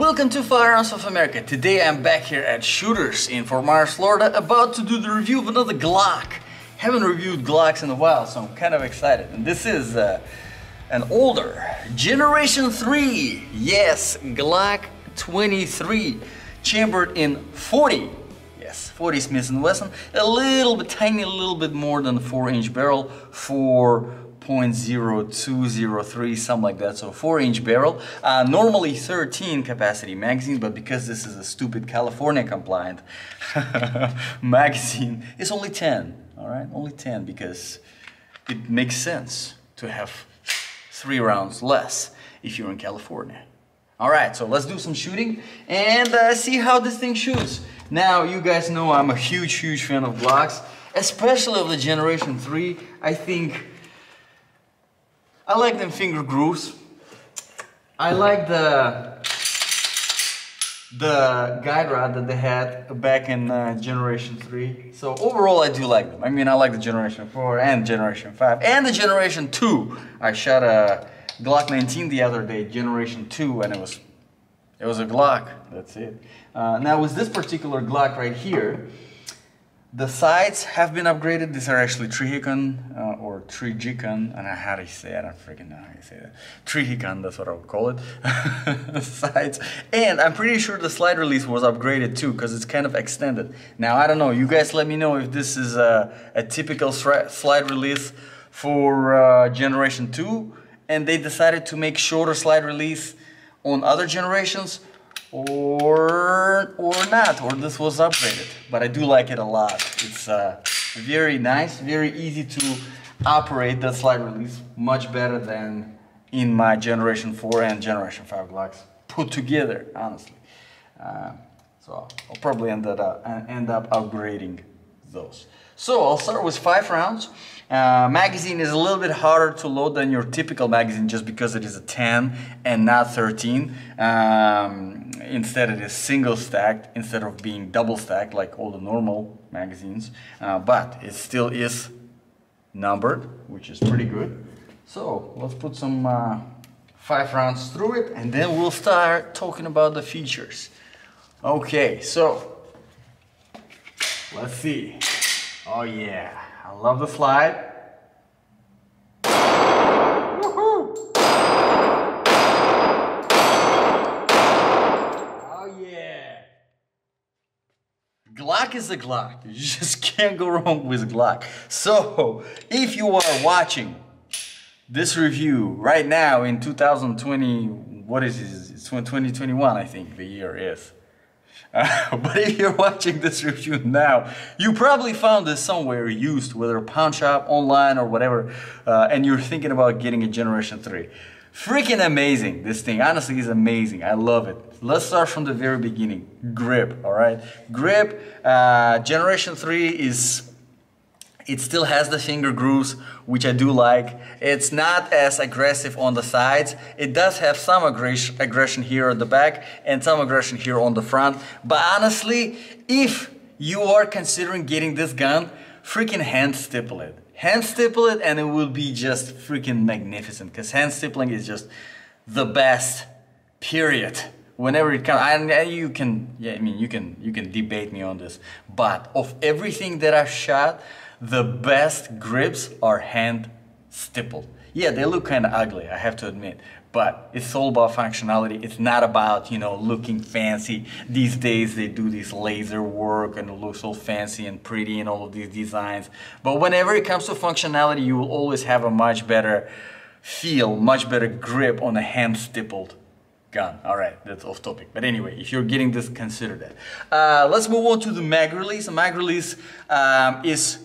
Welcome to Firearms of America. Today I'm back here at Shooters in Fort Myers, Florida, about to do the review of another Glock. Haven't reviewed Glocks in a while, so I'm kind of excited. And this is an older Generation 3, yes, Glock 23, chambered in 40. Yes, 40 Smith & Wesson, a little bit, tiny, a little bit more than a 4-inch barrel, 4.0203, something like that, so 4-inch barrel. Normally 13 capacity magazine, but because this is a stupid California compliant magazine, it's only 10, all right? Only 10 because it makes sense to have 3 rounds less if you're in California. All right, so let's do some shooting and see how this thing shoots. Now, you guys know I'm a huge fan of Glocks, especially of the Generation 3. I think I like them finger grooves. I like the guide rod that they had back in Generation 3. So overall, I do like them. I mean, I like the Generation 4 and Generation 5 and the Generation 2. I shot a Glock 19 the other day, Generation 2, and it was a Glock. That's it. Now with this particular Glock right here, the sights have been upgraded. These are actually Trihican or Trijican. I don't know how to say it. I don't freaking know how you say that. Trihican, that's what I would call it. Sights. And I'm pretty sure the slide release was upgraded too, because it's kind of extended. Now, I don't know. You guys let me know if this is a typical slide release for Generation 2, and they decided to make shorter slide release on other generations, or not, or this was upgraded. But I do like it a lot. It's very nice, very easy to operate that slide release, much better than in my Generation 4 and Generation 5 Glocks put together, honestly. So I'll probably end up upgrading those. So I'll start with 5 rounds. Magazine is a little bit harder to load than your typical magazine just because it is a 10 and not 13. Instead it is single stacked instead of being double stacked like all the normal magazines. But it still is numbered, which is pretty good. So let's put some 5 rounds through it and then we'll start talking about the features. Okay, so let's see. Oh yeah, I love the slide. Woohoo! Oh yeah. Glock is a Glock. You just can't go wrong with Glock. So, if you are watching this review right now in 2020, what is this? It's 2021, I think the year is. But if you're watching this review now, you probably found this somewhere used, whether a pawn shop, online, or whatever, and you're thinking about getting a Generation 3. Freaking amazing, this thing. Honestly, is amazing. I love it. Let's start from the very beginning. Grip, all right? Grip, Generation 3 is... It still has the finger grooves, which I do like. It's not as aggressive on the sides. It does have some aggression here at the back and some aggression here on the front. But honestly, if you are considering getting this gun, freaking hand stipple it. Hand stipple it and it will be just freaking magnificent, because hand stippling is just the best, period. Whenever it comes, and you can, yeah, I mean, you can debate me on this, but of everything that I've shot, the best grips are hand stippled. Yeah, they look kind of ugly, I have to admit, but it's all about functionality. It's not about, you know, looking fancy. These days they do this laser work and it looks all fancy and pretty and all of these designs. But whenever it comes to functionality, you will always have a much better feel, much better grip on a hand stippled gun. All right, that's off topic. But anyway, if you're getting this, consider that. Let's move on to the mag release. The mag release is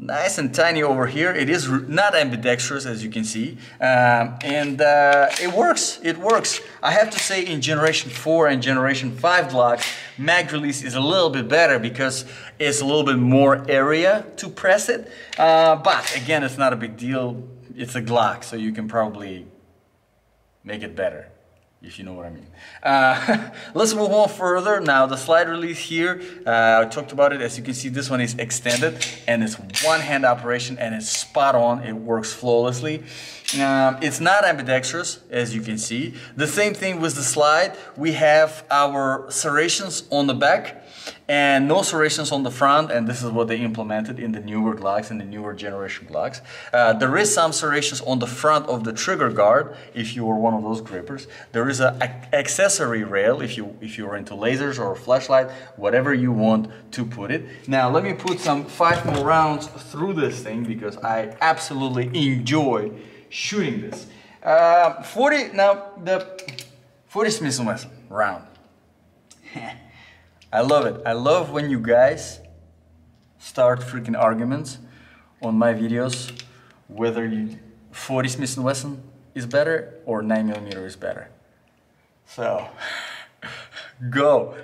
nice and tiny over here. It is not ambidextrous, as you can see, and it works. It works. I have to say, in Generation 4 and Generation 5 Glocks, mag release is a little bit better because it's a little bit more area to press it. But again, it's not a big deal. It's a Glock, so you can probably make it better. if you know what I mean. Let's move on further. Now the slide release here, I talked about it. As you can see, this one is extended and it's one-hand operation and it's spot on. It works flawlessly. It's not ambidextrous, as you can see. The same thing with the slide. We have our serrations on the back and no serrations on the front, and this is what they implemented in the newer Glocks and the newer generation Glocks. There is some serrations on the front of the trigger guard if you were one of those grippers. There is an accessory rail if you are into lasers or a flashlight, whatever you want to put it. Now let me put some 5 more rounds through this thing because I absolutely enjoy shooting this. 40, now the 40 Smith & Wesson round. I love it. I love when you guys start freaking arguments on my videos, whether 40 Smith & Wesson is better or 9mm is better. So, go.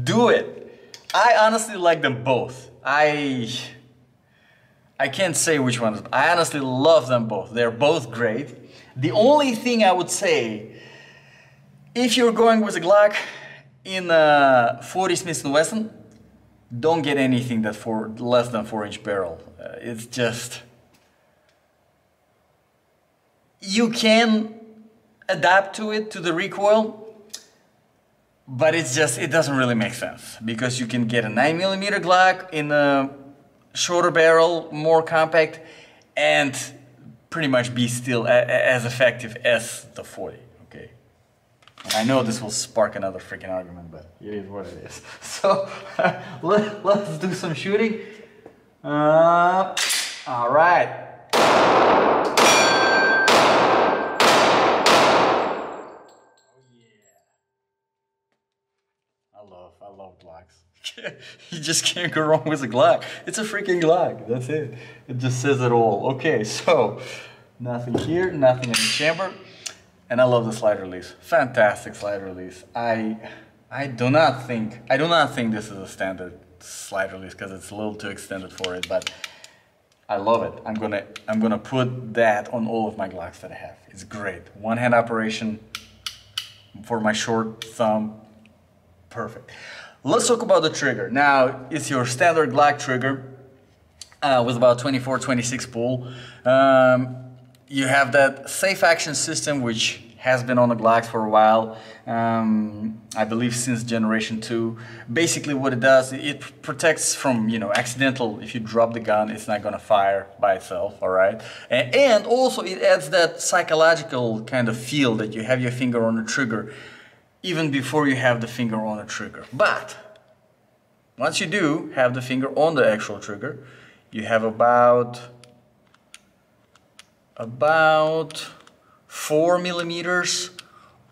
Do it. I honestly like them both. I can't say which one is. I honestly love them both. They're both great. The only thing I would say, if you're going with a Glock in 40 Smith & Wesson, don't get anything that for less than 4-inch barrel. It's just, you can adapt to it, to the recoil, but it's just, it doesn't really make sense because you can get a 9mm Glock in a shorter barrel, more compact, and pretty much be still as effective as the 40. Okay. I know this will spark another freaking argument, but it is what it is. So let's do some shooting. All right. Oh yeah. I love Glocks. You just can't go wrong with a Glock. It's a freaking Glock. That's it. It just says it all. Okay, so nothing here, nothing in the chamber. And I love the slide release. Fantastic slide release. I do not think this is a standard slide release because it's a little too extended for it, but I love it. I'm gonna put that on all of my Glocks that I have. It's great. One-hand operation for my short thumb. Perfect. Let's talk about the trigger. Now, it's your standard Glock trigger with about 24-26 pull. You have that safe action system, which has been on the Glocks for a while, I believe since generation 2. Basically what it does, it protects from, accidental, if you drop the gun, it's not gonna fire by itself, all right? And also it adds that psychological kind of feel that you have your finger on the trigger, even before you have the finger on the trigger. But once you do have the finger on the actual trigger, you have about 4mm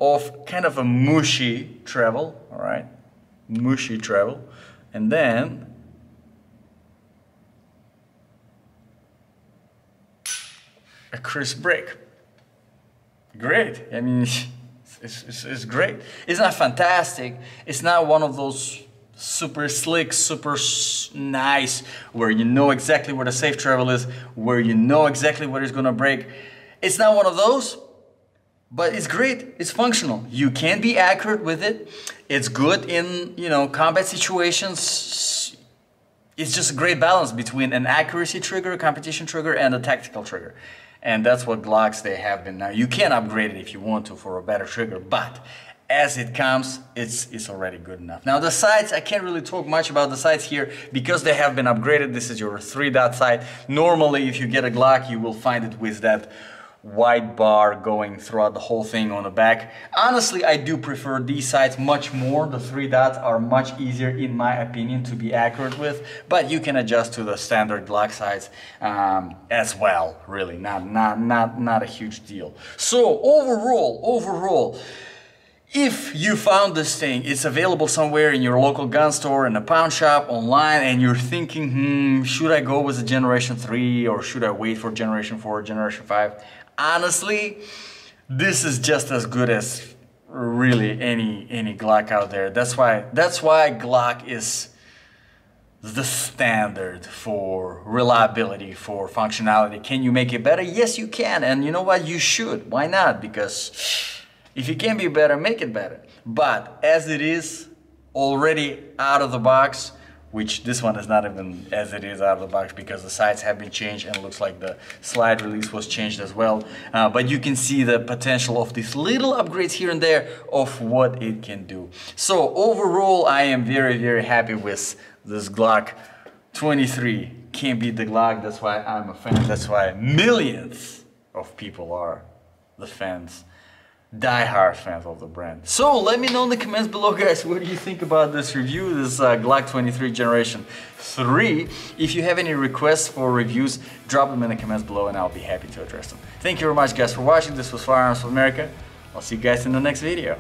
of kind of a mushy travel, all right? Mushy travel. And then a crisp break. Great. I mean, it's great. It's not fantastic. It's not one of those super slick, super nice, where you know exactly where the safe travel is, where you know exactly where it's gonna break. It's not one of those, but it's great. It's functional. You can be accurate with it. It's good in, combat situations. It's just a great balance between an accuracy trigger, a competition trigger, and a tactical trigger. And that's what Glocks they have been now. You can upgrade it if you want to for a better trigger, but as it comes, it's already good enough. Now the sights, I can't really talk much about the sights here because they have been upgraded. This is your 3-dot sight. Normally, if you get a Glock, you will find it with that white bar going throughout the whole thing on the back. Honestly, I do prefer these sights much more. The 3 dots are much easier, in my opinion, to be accurate with, but you can adjust to the standard Glock sights as well. Really, not a huge deal. So overall, if you found this thing, it's available somewhere in your local gun store, in a pawn shop, online, and you're thinking, should I go with a Generation 3 or should I wait for Generation 4 or Generation 5? Honestly, this is just as good as really any Glock out there. That's why Glock is the standard for reliability, for functionality. Can you make it better? Yes, you can. And you know what? You should. Why not? Because If it can be better, make it better. But as it is already out of the box, which this one is not even as it is out of the box because the sides have been changed and it looks like the slide release was changed as well. But you can see the potential of these little upgrades here and there of what it can do. So overall, I am very, very happy with this Glock 23. Can't beat the Glock, that's why I'm a fan. That's why millions of people are the fans. Die-hard fans of the brand. So let me know in the comments below, guys, what do you think about this review, this Glock 23 Generation 3. If you have any requests for reviews, drop them in the comments below and I'll be happy to address them. Thank you very much, guys, for watching. This was Firearms of America. I'll see you guys in the next video.